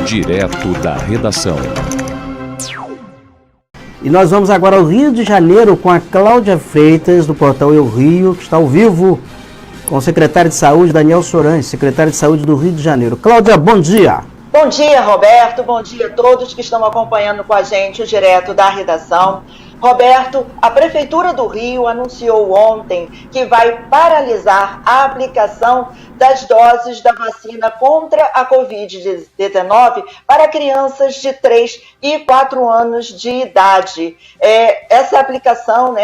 Direto da redação. E nós vamos agora ao Rio de Janeiro com a Cláudia Freitas, do portal Eu Rio, que está ao vivo com o secretário de Saúde, Daniel Sorange, secretário de Saúde do Rio de Janeiro. Cláudia, bom dia. Bom dia, Roberto. Bom dia a todos que estão acompanhando com a gente o Direto da Redação. Roberto, a Prefeitura do Rio anunciou ontem que vai paralisar a aplicação das doses da vacina contra a Covid-19 para crianças de 3 e 4 anos de idade. Essa aplicação,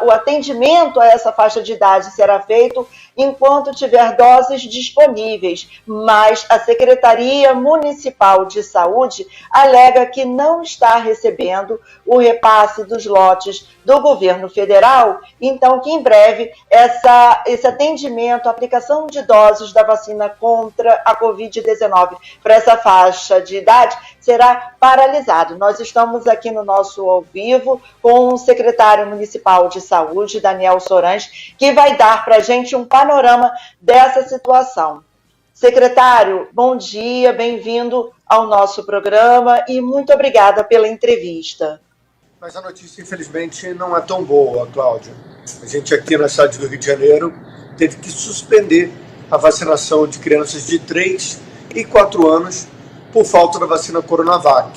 o atendimento a essa faixa de idade será feito enquanto tiver doses disponíveis, mas a Secretaria Municipal de Saúde alega que não está recebendo o repasse dos lotes do governo federal, então que em breve esse atendimento, a aplicação de doses da vacina contra a Covid-19 para essa faixa de idade será paralisado. Nós estamos aqui no nosso ao vivo com o secretário municipal de saúde, Daniel Sorange, que vai dar para a gente um panorama dessa situação. Secretário, bom dia, bem-vindo ao nosso programa e muito obrigada pela entrevista. Mas a notícia, infelizmente, não é tão boa, Cláudia. A gente aqui na cidade do Rio de Janeiro teve que suspender a vacinação de crianças de 3 e 4 anos por falta da vacina Coronavac.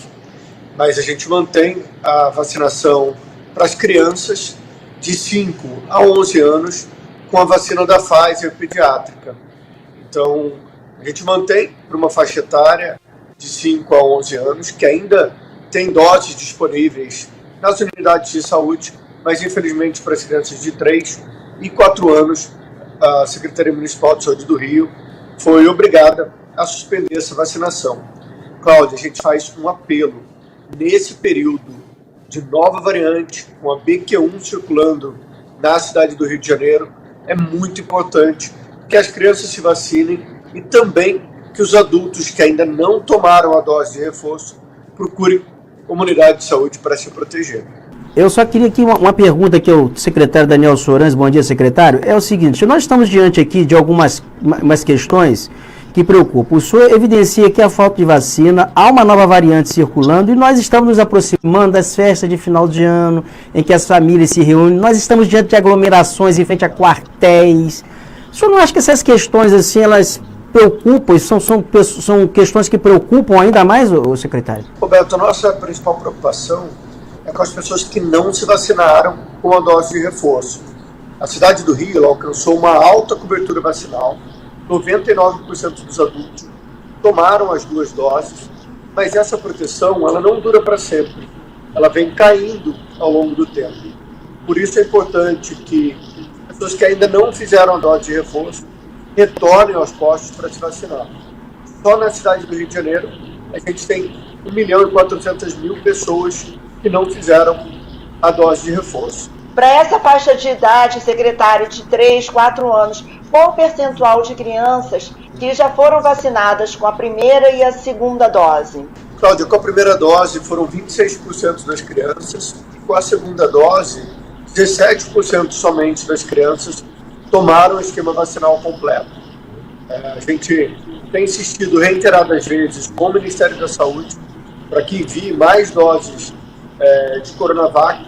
Mas a gente mantém a vacinação para as crianças de 5 a 11 anos com a vacina da Pfizer pediátrica. Então, a gente mantém para uma faixa etária de 5 a 11 anos, que ainda tem doses disponíveis nas unidades de saúde, mas infelizmente para as crianças de 3 e 4 anos, a Secretaria Municipal de Saúde do Rio foi obrigada a suspender essa vacinação. Cláudia, a gente faz um apelo. Nesse período de nova variante, com a BQ1 circulando na cidade do Rio de Janeiro, é muito importante que as crianças se vacinem e também que os adultos que ainda não tomaram a dose de reforço procurem comunidade de saúde para se proteger. Eu só queria aqui uma pergunta aqui ao secretário Daniel Sorange. Bom dia, secretário. É o seguinte, nós estamos diante aqui de algumas questões que preocupam. O senhor evidencia que a falta de vacina, há uma nova variante circulando e nós estamos nos aproximando das festas de final de ano, em que as famílias se reúnem, nós estamos diante de aglomerações em frente a quartéis. O senhor não acha que essas questões, assim, elas preocupam, são questões que preocupam ainda mais, o secretário? Roberto, a nossa principal preocupação é com as pessoas que não se vacinaram com a dose de reforço. A cidade do Rio alcançou uma alta cobertura vacinal, 99% dos adultos tomaram as 2 doses, mas essa proteção ela não dura para sempre, ela vem caindo ao longo do tempo. Por isso é importante que as pessoas que ainda não fizeram a dose de reforço retornem aos postos para se vacinar. Só na cidade do Rio de Janeiro, a gente tem 1.400.000 pessoas que não fizeram a dose de reforço. Para essa faixa de idade, secretário, de 3, 4 anos, qual o percentual de crianças que já foram vacinadas com a primeira e a segunda dose? Cláudia, com a primeira dose foram 26% das crianças e com a segunda dose, 17% somente das crianças tomaram o esquema vacinal completo. A gente tem insistido reiteradas vezes com o Ministério da Saúde para que envie mais doses de Coronavac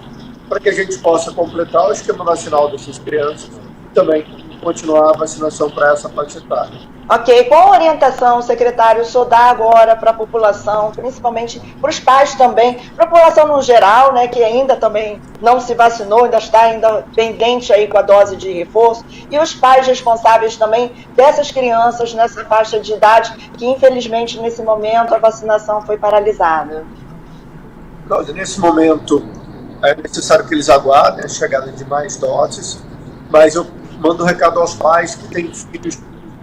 para que a gente possa completar o esquema vacinal dessas crianças e também continuar a vacinação para essa faixa etária. Ok, qual orientação, secretário, o senhor dá agora para a população, principalmente para os pais também, para a população no geral, que ainda também não se vacinou, ainda está pendente aí com a dose de reforço, e os pais responsáveis também dessas crianças nessa faixa de idade, que infelizmente nesse momento a vacinação foi paralisada? Cláudia, nesse momento é necessário que eles aguardem a chegada de mais doses, mas eu mando um recado aos pais que têm filhos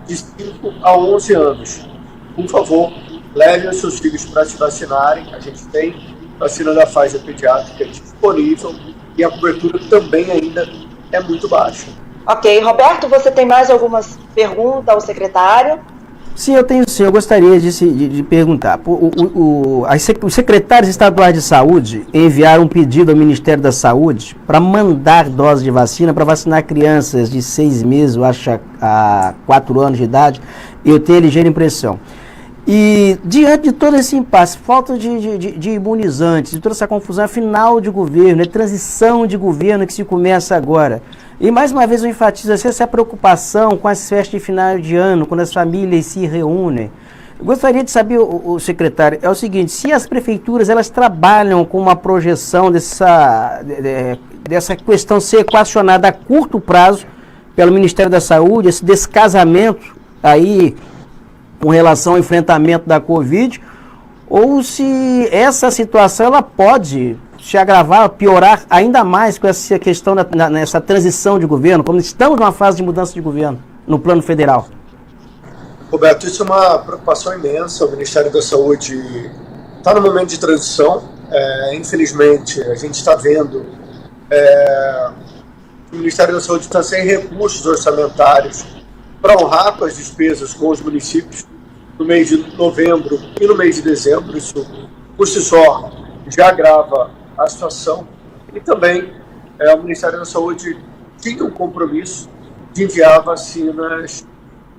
de 5 a 11 anos. Por favor, levem os seus filhos para se vacinarem. A gente tem vacina da Pfizer pediátrica disponível e a cobertura também ainda é muito baixa. Ok. Roberto, você tem mais algumas perguntas ao secretário? Sim, eu tenho sim. Eu gostaria de perguntar. Os secretários estaduais de saúde enviaram um pedido ao Ministério da Saúde para mandar doses de vacina para vacinar crianças de 6 meses, eu acho, a 4 anos de idade. Eu tenho a ligeira impressão. E diante de todo esse impasse, falta de imunizantes, de toda essa confusão, final de governo, transição de governo que se começa agora. E mais uma vez eu enfatizo essa preocupação com as festas de final de ano, quando as famílias se reúnem. Eu gostaria de saber, o secretário, é o seguinte, se as prefeituras elas trabalham com uma projeção dessa questão ser equacionada a curto prazo pelo Ministério da Saúde, esse descasamento aí com relação ao enfrentamento da Covid, ou se essa situação ela pode se agravar, piorar ainda mais com essa questão nessa transição de governo, como estamos numa fase de mudança de governo no plano federal. Roberto, isso é uma preocupação imensa. O Ministério da Saúde está no momento de transição. Infelizmente, a gente está vendo que o Ministério da Saúde está sem recursos orçamentários para honrar com as despesas com os municípios no mês de novembro e no mês de dezembro. Isso, por si só, já agrava a situação. E também o Ministério da Saúde tinha um compromisso de enviar vacinas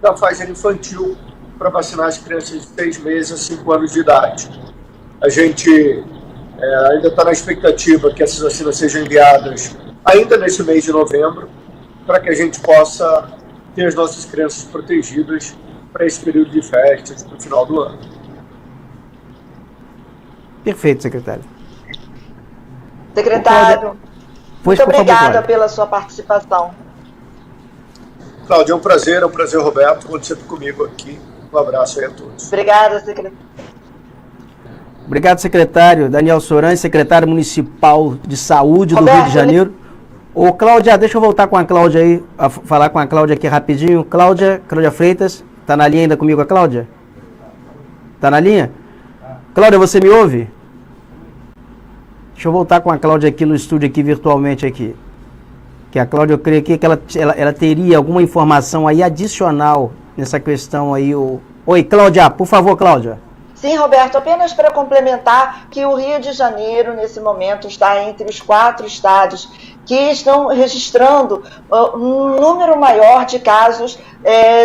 da Pfizer infantil para vacinar as crianças de 6 meses a 5 anos de idade. A gente ainda está na expectativa que essas vacinas sejam enviadas ainda nesse mês de novembro, para que a gente possa ter as nossas crianças protegidas para esse período de festas no final do ano. Perfeito, secretário. Secretário, muito obrigada pela sua participação. Cláudia, é um prazer, Roberto, quando sempre comigo aqui. Um abraço aí a todos. Obrigada, secretário. Obrigado, secretário. Daniel Soaranhos, secretário municipal de saúde do Rio de Janeiro. Ô, Cláudia, deixa eu voltar com a Cláudia aí, falar com a Cláudia aqui rapidinho. Cláudia Freitas, tá na linha ainda comigo a Cláudia? Tá na linha? Cláudia, você me ouve? Deixa eu voltar com a Cláudia aqui no estúdio, aqui virtualmente aqui. Que a Cláudia, eu creio que ela teria alguma informação aí adicional nessa questão aí. Oi, Cláudia, por favor, Cláudia. Sim, Roberto, apenas para complementar que o Rio de Janeiro, nesse momento, está entre os 4 estados que estão registrando um número maior de casos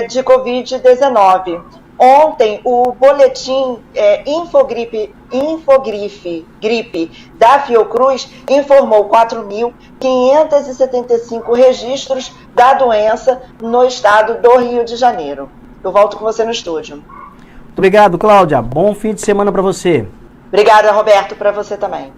de Covid-19. Ontem, o boletim Infogripe da Fiocruz informou 4.575 registros da doença no estado do Rio de Janeiro. Eu volto com você no estúdio. Obrigado, Cláudia. Bom fim de semana para você. Obrigada, Roberto, para você também.